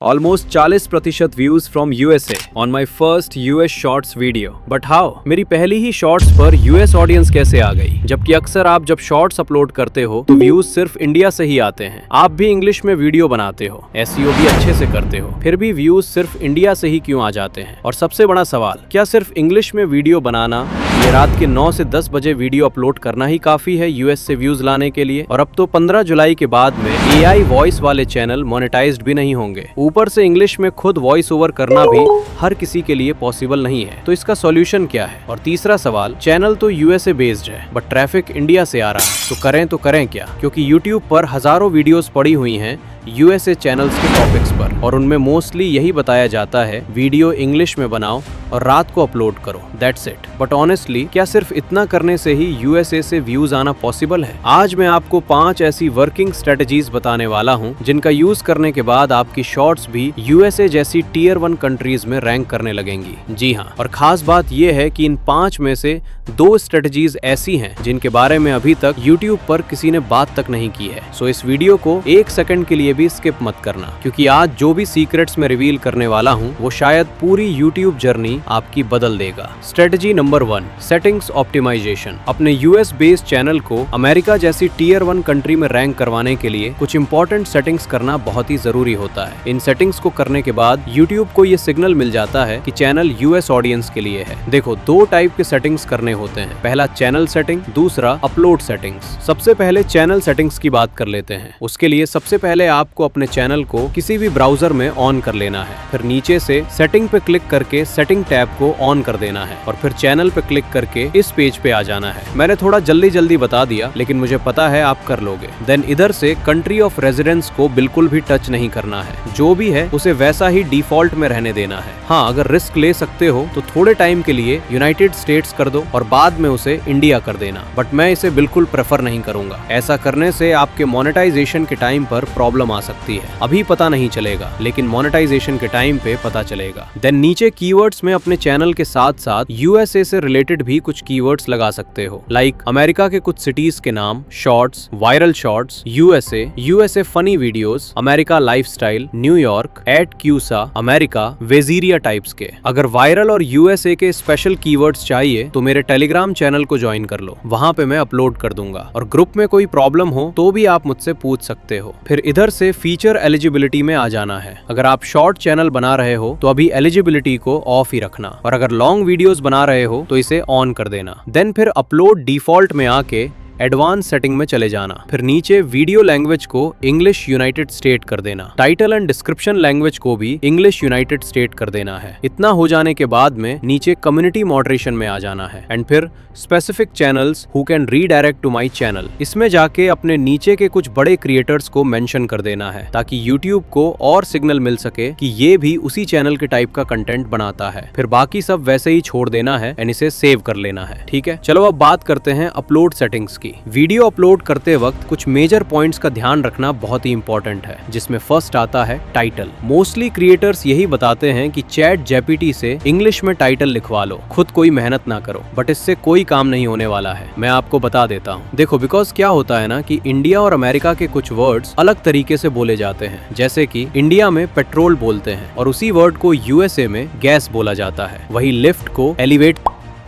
Almost 40% views from USA on my first US shorts video. But how, मेरी पहली ही shorts पर US audience कैसे आ गई? जबकि अक्सर आप जब शॉर्ट्स अपलोड करते हो तो व्यूज सिर्फ इंडिया से ही आते हैं। आप भी इंग्लिश में वीडियो बनाते हो, एसईओ भी अच्छे से करते हो, फिर भी व्यूज सिर्फ इंडिया से ही क्यों आ जाते हैं? और सबसे बड़ा सवाल, क्या सिर्फ इंग्लिश में वीडियो बनाना, ये रात के 9 से 10 बजे वीडियो अपलोड करना ही काफी है यूएस से व्यूज लाने के लिए? और अब तो 15 जुलाई के बाद में एआई वॉइस वाले चैनल मोनेटाइज्ड भी नहीं होंगे। ऊपर से इंग्लिश में खुद वॉइस ओवर करना भी हर किसी के लिए पॉसिबल नहीं है। तो इसका सॉल्यूशन क्या है? और तीसरा सवाल, चैनल तो यूएसए बेस्ड है बट ट्रैफिक इंडिया से आ रहा है, तो करें क्या? क्योंकि यूट्यूब पर हजारों वीडियोस पड़ी हुई हैं यूएसए चैनल्स के टॉपिक्स पर, और उनमें मोस्टली यही बताया जाता है वीडियो इंग्लिश में बनाओ और रात को अपलोड करो, दैट्स इट। बट ऑनेस्टली, क्या सिर्फ इतना करने से ही यूएसए से व्यूज आना पॉसिबल है? आज मैं आपको 5 ऐसी वर्किंग स्ट्रेटजीज बताने वाला हूं जिनका यूज करने के बाद आपकी शॉर्ट्स भी यूएसए जैसी टियर 1 कंट्रीज में रैंक करने लगेंगी। जी हाँ, और खास बात यह है कि इन 5 में से 2 स्ट्रेटजीज ऐसी हैं जिनके बारे में अभी तक यूट्यूब पर किसी ने बात तक नहीं की है। सो इस वीडियो को 1 सेकंड के लिए भी स्किप मत करना, क्योंकि आज जो भी सीक्रेट्स मैं रिवील करने वाला हूँ वो शायद पूरी यूट्यूब जर्नी आपकी बदल देगा। Strategy number 1, settings optimization. अपने यूएस बेस्ड चैनल को अमेरिका जैसी टियर 1 कंट्री में रैंक करवाने के लिए कुछ इंपॉर्टेंट सेटिंग्स करना बहुत ही जरूरी होता है। इन सेटिंग्स को करने के बाद यूट्यूब को ये सिग्नल मिल जाता है कि चैनल यूएस ऑडियंस के लिए है। देखो, 2 टाइप के सेटिंग्स करने होते हैं, पहला चैनल सेटिंग, दूसरा अपलोड सेटिंग्स। सबसे पहले चैनल सेटिंग्स की बात कर लेते हैं। उसके लिए सबसे पहले आपको अपने चैनल को किसी भी ब्राउजर में ऑन कर लेना है, फिर नीचे से सेटिंग पे क्लिक करके सेटिंग टैब को ऑन कर देना है, और फिर चैनल पे क्लिक करके इस पेज पे आ जाना है। मैंने थोड़ा जल्दी बता दिया, लेकिन मुझे पता है आप कर लोगे। देन इधर से कंट्री ऑफ रेजिडेंस को बिल्कुल भी टच नहीं करना है, जो भी है उसे वैसा ही डिफॉल्ट में रहने देना है। हाँ, अगर रिस्क ले सकते हो तो थोड़े टाइम के लिए यूनाइटेड स्टेट्स कर दो और बाद में उसे इंडिया कर देना, बट मैं इसे बिल्कुल प्रेफर नहीं करूंगा। ऐसा करने से आपके मोनेटाइजेशन के टाइम पर प्रॉब्लम आ सकती है। अभी पता नहीं चलेगा, लेकिन मोनेटाइजेशन के टाइम पे पता चलेगा। देन नीचे कीवर्ड्स में अपने चैनल के साथ साथ यूएसए से रिलेटेड भी कुछ कीवर्ड्स लगा सकते हो, लाइक अमेरिका के कुछ सिटीज के नाम, shorts, viral shorts, USA funny videos, America lifestyle, New York, एट क्यूसा, अमेरिका, वेजीरिया टाइप्स के। अगर वायरल और यूएसए के स्पेशल कीवर्ड्स चाहिए तो मेरे टेलीग्राम चैनल को ज्वाइन कर लो, वहां पे मैं अपलोड कर दूंगा, और ग्रुप में कोई प्रॉब्लम हो तो भी आप मुझसे पूछ सकते हो। फिर इधर से फीचर एलिजिबिलिटी में आ जाना है। अगर आप शॉर्ट चैनल बना रहे हो तो अभी एलिजिबिलिटी को ऑफ ही रखना, और अगर लॉन्ग वीडियोस बना रहे हो तो इसे ऑन कर देना। देन फिर अपलोड डिफॉल्ट में आके एडवांस सेटिंग में चले जाना। फिर नीचे वीडियो लैंग्वेज को इंग्लिश यूनाइटेड स्टेट कर देना। टाइटल एंड डिस्क्रिप्शन लैंग्वेज को भी इंग्लिश यूनाइटेड स्टेट कर देना है। इतना हो जाने के बाद में नीचे कम्युनिटी मॉडरेशन में आ जाना है, एंड फिर specific channels who can redirect to my channel, इसमें जाके अपने नीचे के कुछ बड़े क्रिएटर्स को मेंशन कर देना है, ताकि यूट्यूब को और सिग्नल मिल सके कि ये भी उसी चैनल के टाइप का कंटेंट बनाता है। फिर बाकी सब वैसे ही छोड़ देना है एंड इसे सेव कर लेना है। ठीक है, चलो अब बात करते हैं अपलोड सेटिंग्स की। वीडियो अपलोड करते वक्त कुछ मेजर पॉइंट्स का ध्यान रखना बहुत ही इंपॉर्टेंट है, जिसमें फर्स्ट आता है टाइटल। मोस्टली क्रिएटर्स यही बताते हैं कि चैट जेपीटी से इंग्लिश में टाइटल लिखवा लो, खुद कोई मेहनत ना करो, बट इससे कोई काम नहीं होने वाला है। मैं आपको बता देता हूँ। देखो, बिकॉज क्या होता है ना कि इंडिया और अमेरिका के कुछ वर्ड्स अलग तरीके से बोले जाते हैं। जैसे कि इंडिया में पेट्रोल बोलते हैं और उसी वर्ड को यूएसए में गैस बोला जाता है। वही लिफ्ट को एलिवेट,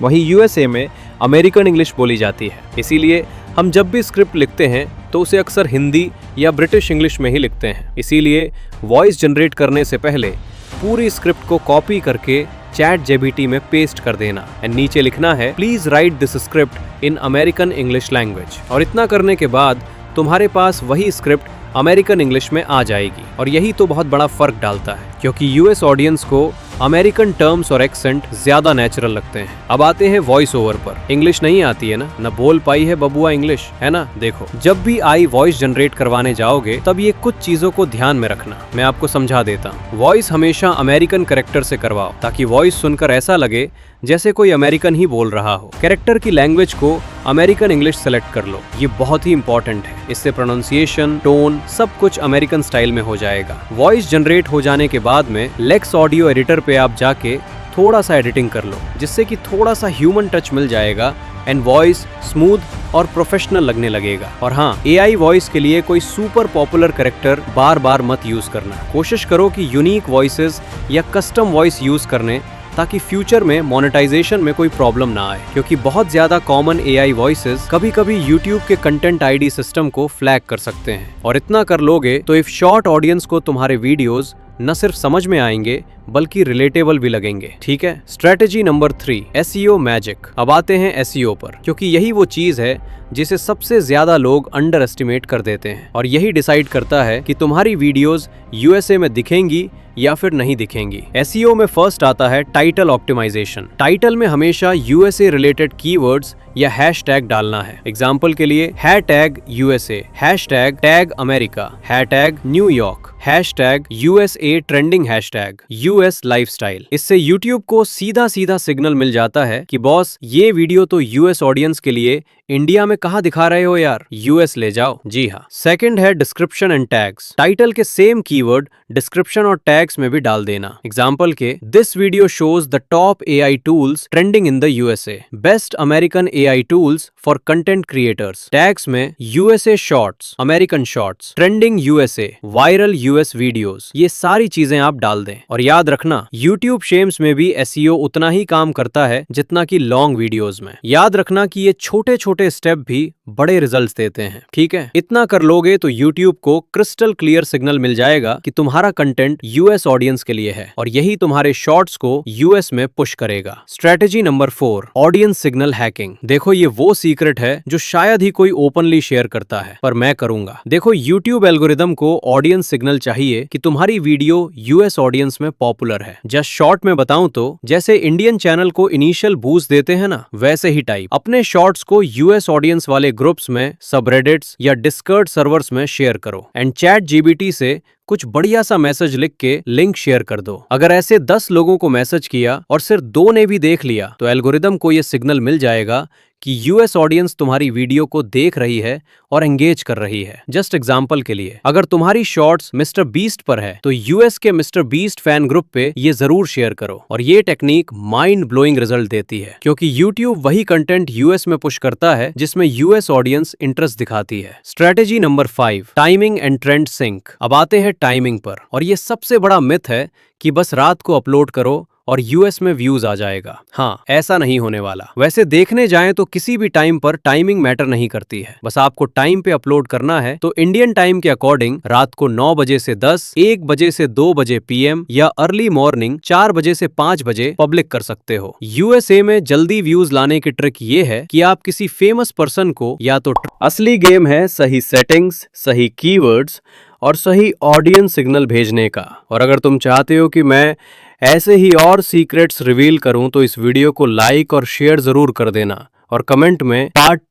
वही यूएसए में अमेरिकन इंग्लिश बोली जाती है। इसीलिए हम जब भी स्क्रिप्ट लिखते हैं तो उसे अक्सर हिंदी या ब्रिटिश इंग्लिश में ही लिखते हैं। इसीलिए वॉइस जनरेट करने से पहले पूरी स्क्रिप्ट को कॉपी करके चैट जेपीटी में पेस्ट कर देना, एंड नीचे लिखना है please right this script in American English language. और इतना करने के बाद तुम्हारे पास वही स्क्रिप्ट अमेरिकन इंग्लिश में आ जाएगी। और यही तो बहुत बड़ा फर्क डालता है, क्योंकि यूएस ऑडियंस को अमेरिकन टर्म्स और एक्सेंट ज्यादा नेचुरल लगते हैं। अब आते हैं वॉइस ओवर पर। इंग्लिश नहीं आती है ना बोल पाई है बबुआ इंग्लिश, है ना? देखो, जब भी आई वॉइस जनरेट करवाने जाओगे तब ये कुछ चीजों को ध्यान में रखना। मैं आपको समझा देता हूँ। वॉइस हमेशा अमेरिकन कैरेक्टर से करवाओ, ताकि वॉइस सुनकर ऐसा लगे जैसे कोई अमेरिकन ही बोल रहा हो। कैरेक्टर की लैंग्वेज को अमेरिकन इंग्लिश सेलेक्ट कर लो, ये बहुत ही इंपॉर्टेंट है। इससे प्रोनाउंसिएशन, टोन सब कुछ अमेरिकन स्टाइल में हो जाएगा। वॉइस जनरेट हो जाने के बाद में लेक्स ऑडियो एडिटर पे आप जाके थोड़ा सा एडिटिंग कर लो, जिससे कि थोड़ा सा ह्यूमन टच मिल जाएगा एंड वॉइस स्मूथ और प्रोफेशनल लगने लगेगा। और हाँ, AI वॉइस के लिए कोई सुपर पॉपुलर कैरेक्टर बार बार मत यूज करना। कोशिश करो कि यूनिक वॉइसेस या कस्टम वॉइस यूज करने, ताकि फ्यूचर में मोनेटाइजेशन में कोई प्रॉब्लम ना आए, क्योंकि बहुत ज्यादा कॉमन AI वॉइसेस कभी-कभी YouTube के कंटेंट ID सिस्टम को फ्लैग कर सकते हैं। और इतना कर लोगे तो इफ शॉर्ट ऑडियंस को तुम्हारे वीडियोस न सिर्फ समझ में आएंगे बल्कि रिलेटेबल भी लगेंगे। ठीक है। Strategy number 3, SEO magic. अब आते हैं SEO पर, क्योंकि यही वो चीज है जिसे सबसे ज्यादा लोग अंडर एस्टिमेट कर देते हैं और यही डिसाइड करता है कि तुम्हारी वीडियोस USA में दिखेंगी या फिर नहीं दिखेंगी। SEO में फर्स्ट आता है टाइटल ऑप्टिमाइजेशन। टाइटल में हमेशा USA रिलेटेड कीवर्ड्स या हैशटैग डालना है। एग्जाम्पल के लिए hashtag USA, hashtag tag America, hashtag New York, hashtag USA trending, hashtag US lifestyle. इससे YouTube को सीधा सीधा सिग्नल मिल जाता है कि बॉस ये वीडियो तो US ऑडियंस के लिए इंडिया में कहाँ दिखा रहे हो यार, US ले जाओ। जी हाँ। सेकंड है डिस्क्रिप्शन एंड टैग्स। टाइटल के सेम कीवर्ड डिस्क्रिप्शन और टैग्स में भी डाल देना। एग्जाम्पल के this video shows the top AI tools trending in the USA, best American AI tools for content creators. Tags में USA shorts, American shorts, trending USA, viral US videos, ये सारी चीजें आप डाल दें। और याद रखना, YouTube शेम्स में भी SEO उतना ही काम करता है जितना कि लॉन्ग वीडियोस में। याद रखना कि ये छोटे छोटे स्टेप भी बड़े रिजल्ट्स देते हैं। ठीक है। इतना कर लोगे तो YouTube को क्रिस्टल क्लियर सिग्नल मिल जाएगा कि तुम्हारा कंटेंट US ऑडियंस के लिए है और यही तुम्हारे शॉर्ट्स को US में पुश करेगा। Strategy number 4, audience signal hacking. देखो ये वो सीक्रेट है जो शायद ही कोई ओपनली शेयर करता है, पर मैं करूंगा। देखो YouTube एल्गोरिदम को ऑडियंस सिग्नल चाहिए कि तुम्हारी वीडियो US ऑडियंस में पॉपुलर है। जस्ट शॉर्ट में बताऊं तो जैसे इंडियन चैनल को इनिशियल बूस्ट देते हैं ना, वैसे ही टाइप अपने शॉर्ट्स को US ऑडियंस वाले ग्रुप्स में, सबरेडिट्स या डिस्कॉर्ड सर्वर्स में शेयर करो एंड ChatGPT से कुछ बढ़िया सा मैसेज लिख के लिंक शेयर कर दो। अगर ऐसे 10 लोगों को मैसेज किया और सिर्फ 2 ने भी देख लिया तो एल्गोरिदम को ये सिग्नल मिल जाएगा कि US ऑडियंस तुम्हारी वीडियो को देख रही है और एंगेज कर रही है। जस्ट एग्जांपल के लिए, अगर तुम्हारी शॉर्ट्स मिस्टर बीस्ट पर है तो US के मिस्टर बीस्ट फैन ग्रुप पे ये जरूर शेयर करो। और ये टेक्निक माइंड ब्लोइंग रिजल्ट देती है, क्योंकि YouTube वही कंटेंट US में पुश करता है जिसमें US ऑडियंस इंटरेस्ट दिखाती है। Strategy number 5, timing and trend sync. अब आते हैं टाइमिंग पर, और ये सबसे बड़ा मिथ है कि बस रात को अपलोड करो और US में व्यूज आ जाएगा। हाँ, ऐसा नहीं होने वाला। वैसे देखने जाएं तो किसी भी टाइम पर टाइमिंग मैटर नहीं करती है, बस आपको टाइम पे अपलोड करना है। तो इंडियन टाइम के अकॉर्डिंग रात को 9 बजे से 10, 1 बजे से 2 बजे PM या अर्ली मॉर्निंग 4 बजे से 5 बजे पब्लिक कर सकते हो। USA में जल्दी व्यूज लाने की ट्रिक ये है कि आप किसी फेमस पर्सन को या तो असली गेम है सही सेटिंग्स, सही कीवर्ड्स और सही ऑडियंस सिग्नल भेजने का। और अगर तुम चाहते हो कि मैं ऐसे ही और सीक्रेट्स रिवील करूं तो इस वीडियो को लाइक और शेयर जरूर कर देना और कमेंट में पार्ट